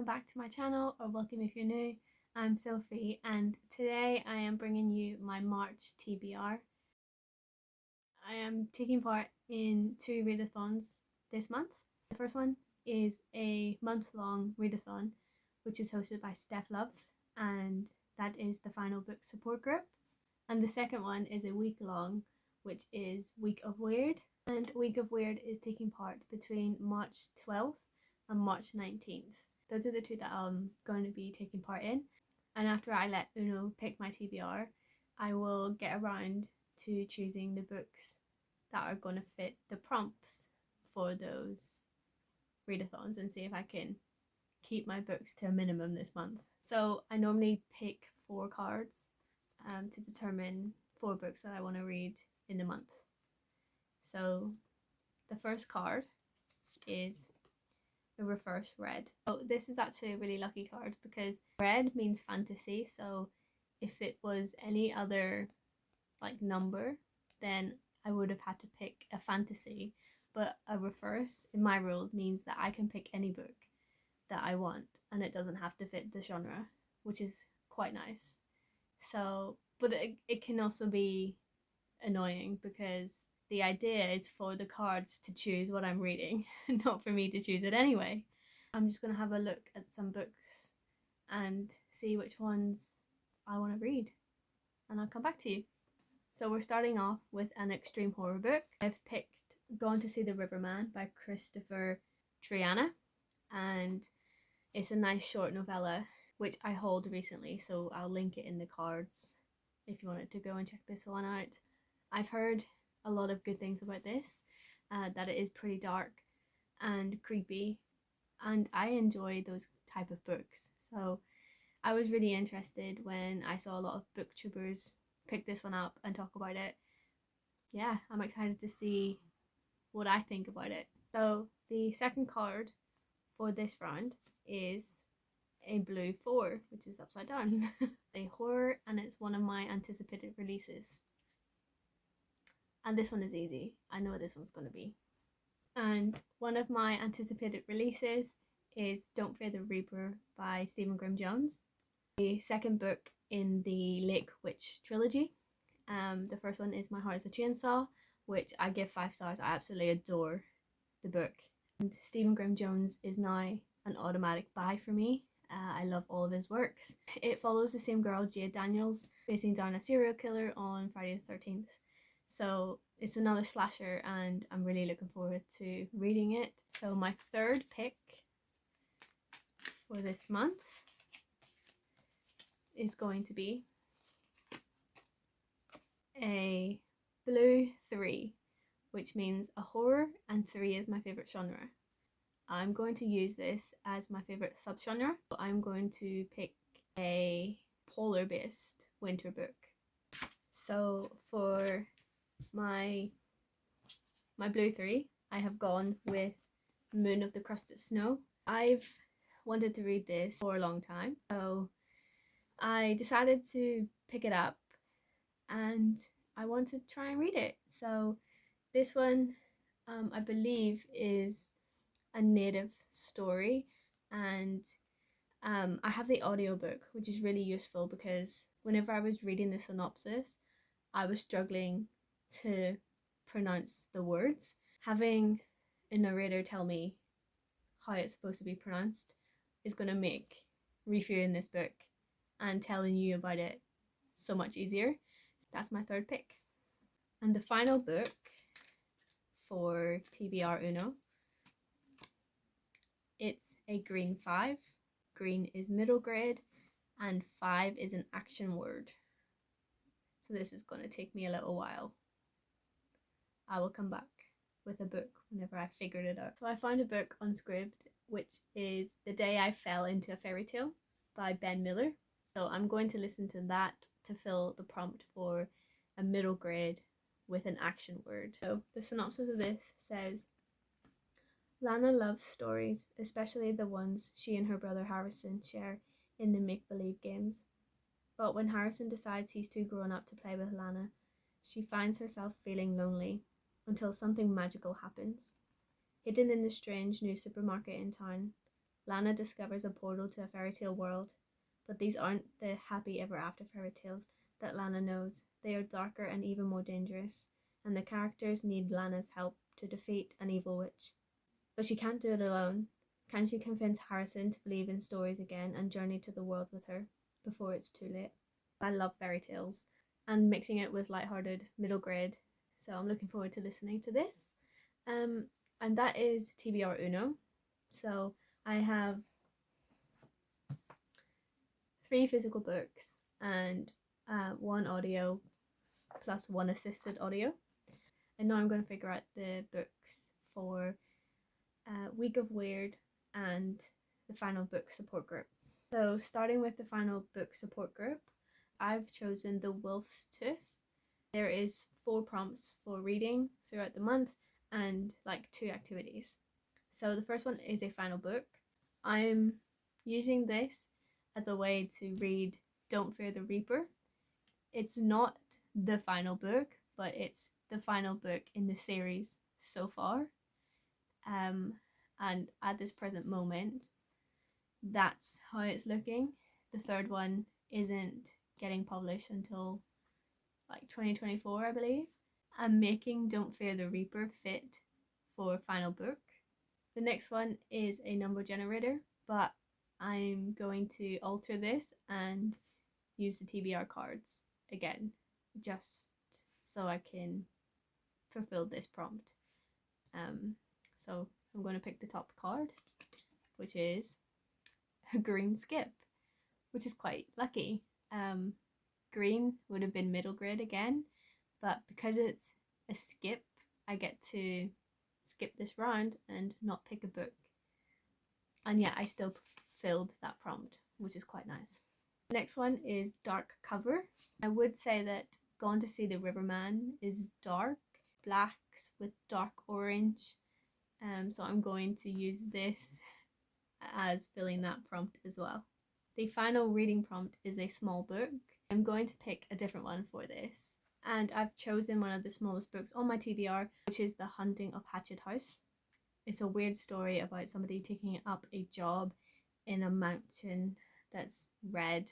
back to my channel, or welcome if you're new. I'm Sophie and today I am bringing you my March TBR. I am taking part in 2 readathons this month. The first one is a month-long readathon which is hosted by Steph Loves, and that is the final book support group. And the second one is a week-long, which is Week of Weird, and Week of Weird is taking part between March 12th and March 19th. Those are the 2 that I'm going to be taking part in. And after I let Uno pick my TBR, I will get around to choosing the books that are going to fit the prompts for those readathons and see if I can keep my books to a minimum this month. So I normally pick 4 cards to determine 4 books that I want to read in the month. So the first card is a reverse red. Oh, this is actually a really lucky card because red means fantasy, so if it was any other like number then I would have had to pick a fantasy, but a reverse in my rules means that I can pick any book that I want and it doesn't have to fit the genre, which is quite nice. So but it can also be annoying because the idea is for the cards to choose what I'm reading, not for me to choose it anyway. I'm just going to have a look at some books and see which ones I want to read, and I'll come back to you. So we're starting off with an extreme horror book. I've picked Gone to See the Riverman by Christopher Triana, and it's a nice short novella which I hauled recently, so I'll link it in the cards if you wanted to go and check this one out. I've heard a lot of good things about this, that it is pretty dark and creepy, and I enjoy those type of books. So I was really interested when I saw a lot of booktubers pick this one up and talk about it. Yeah, I'm excited to see what I think about it. So the second card for this round is a blue 4, which is upside down. A horror, and it's one of my anticipated releases. And this one is easy. I know what this one's going to be. And one of my anticipated releases is Don't Fear the Reaper by Stephen Graham Jones, the second book in the Lake Witch trilogy. The first one is My Heart is a Chainsaw, which I give 5 stars. I absolutely adore the book. And Stephen Graham Jones is now an automatic buy for me. I love all of his works. It follows the same girl, Jade Daniels, facing down a serial killer on Friday the 13th. So it's another slasher and I'm really looking forward to reading it. So my third pick for this month is going to be a blue 3, which means a horror, and 3 is my favourite genre. I'm going to use this as my favourite subgenre. I'm going to pick a polar based winter book. So for my blue 3, I have gone with Moon of the Crusted Snow. I've wanted to read this for a long time, so I decided to pick it up and I want to try and read it. So this one I believe is a native story, and I have the audiobook, which is really useful because whenever I was reading the synopsis I was struggling to pronounce the words. Having a narrator tell me how it's supposed to be pronounced is going to make reviewing this book and telling you about it so much easier. That's my third pick. And the final book for TBRUNO, it's a green 5. Green is middle grade and 5 is an action word. So this is going to take me a little while. I will come back with a book whenever I figured it out. So I found a book on Scribd, which is The Day I Fell into a Fairy Tale by Ben Miller. So I'm going to listen to that to fill the prompt for a middle grade with an action word. So the synopsis of this says, Lana loves stories, especially the ones she and her brother Harrison share in the make-believe games. But when Harrison decides he's too grown up to play with Lana, she finds herself feeling lonely until something magical happens. Hidden in the strange new supermarket in town, Lana discovers a portal to a fairy tale world, but these aren't the happy ever after fairy tales that Lana knows. They are darker and even more dangerous, and the characters need Lana's help to defeat an evil witch. But she can't do it alone. Can she convince Harrison to believe in stories again and journey to the world with her before it's too late? I love fairy tales and mixing it with lighthearted middle grade, so I'm looking forward to listening to this. And that is TBRUNO. So I have 3 physical books and 1 audio plus 1 assisted audio. And now I'm going to figure out the books for Week of Weird and the final book support group. So starting with the final book support group, I've chosen The Wolf's Tooth. There is 4 prompts for reading throughout the month and like 2 activities. So the first one is a final book. I'm using this as a way to read Don't Fear the Reaper. It's not the final book, but it's the final book in the series so far. And at this present moment, that's how it's looking. The third one isn't getting published until like 2024, I believe. I'm making Don't Fear the Reaper fit for final book. The next one is a number generator, but I'm going to alter this and use the TBR cards again, just so I can fulfill this prompt. So I'm going to pick the top card, which is a green skip, which is quite lucky. Green would have been middle grade again, but because it's a skip, I get to skip this round and not pick a book. And yeah, I still fulfilled that prompt, which is quite nice. Next one is dark cover. I would say that Gone to See the Riverman is dark, blacks with dark orange. So I'm going to use this as filling that prompt as well. The final reading prompt is a small book. I'm going to pick a different one for this. And I've chosen one of the smallest books on my TBR, which is The Hunting of Hatchet House. It's a weird story about somebody taking up a job in a mansion that's red,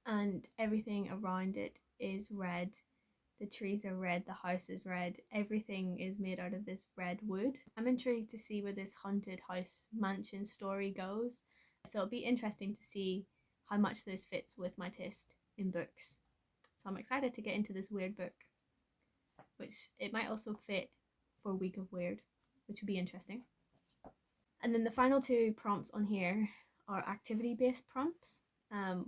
and everything around it is red. The trees are red, the house is red, everything is made out of this red wood. I'm intrigued to see where this haunted house mansion story goes. So it'll be interesting to see how much this fits with my taste in books. So I'm excited to get into this weird book, which it might also fit for Week of Weird, which would be interesting. And then the final 2 prompts on here are activity-based prompts.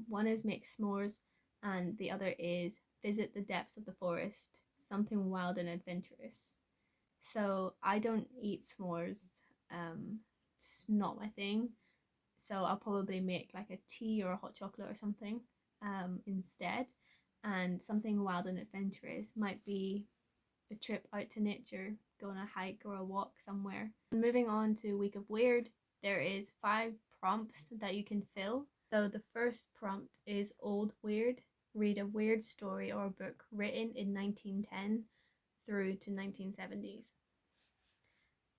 One is make s'mores and the other is visit the depths of the forest, something wild and adventurous. So I don't eat s'mores, it's not my thing. So I'll probably make like a tea or a hot chocolate or something instead. And something wild and adventurous might be a trip out to nature, go on a hike or a walk somewhere. Moving on to Week of Weird, there is 5 prompts that you can fill. So the first prompt is Old Weird. Read a weird story or a book written in 1910 through to 1970s.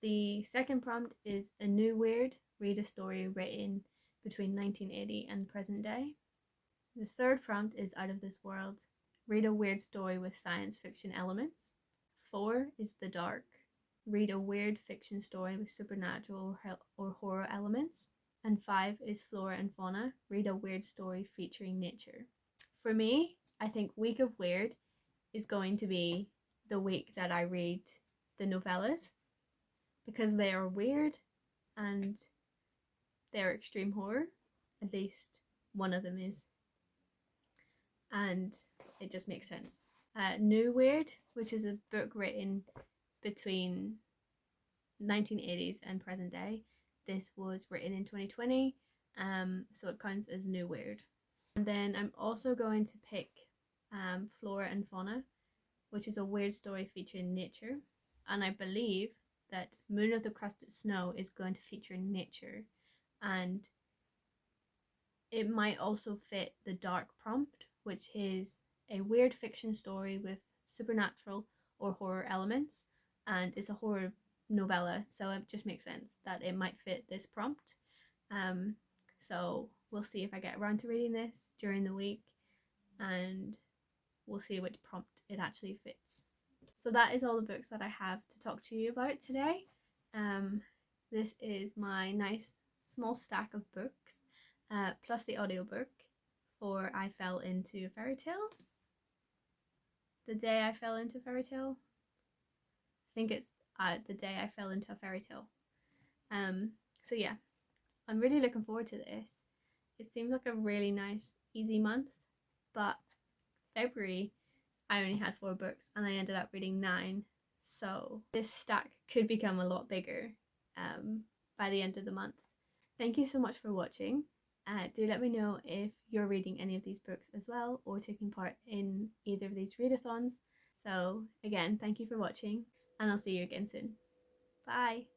The second prompt is A New Weird. Read a story written between 1980 and present day. The third prompt is Out of This World. Read a weird story with science fiction elements. 4 is The Dark. Read a weird fiction story with supernatural or horror elements. And 5 is Flora and Fauna. Read a weird story featuring nature. For me, I think Week of Weird is going to be the week that I read the novellas, because they are weird and they're extreme horror. At least one of them is. And it just makes sense. New Weird, which is a book written between 1980s and present day. This was written in 2020, so it counts as New Weird. And then I'm also going to pick Flora and Fauna, which is a weird story featuring nature. And I believe that Moon of the Crusted Snow is going to feature nature, and it might also fit the dark prompt, which is a weird fiction story with supernatural or horror elements, and it's a horror novella, so it just makes sense that it might fit this prompt. So we'll see if I get around to reading this during the week, and we'll see which prompt it actually fits. So that is all the books that I have to talk to you about today. This is my nice small stack of books, plus the audiobook for I Fell Into a Fairy Tale. The Day I Fell Into a Fairy Tale. I think it's The Day I Fell Into a Fairy Tale. So yeah, I'm really looking forward to this. It seems like a really nice, easy month, but February I only had 4 books and I ended up reading 9. So this stack could become a lot bigger by the end of the month. Thank you so much for watching. Do let me know if you're reading any of these books as well, or taking part in either of these readathons. So again, thank you for watching, and I'll see you again soon. Bye!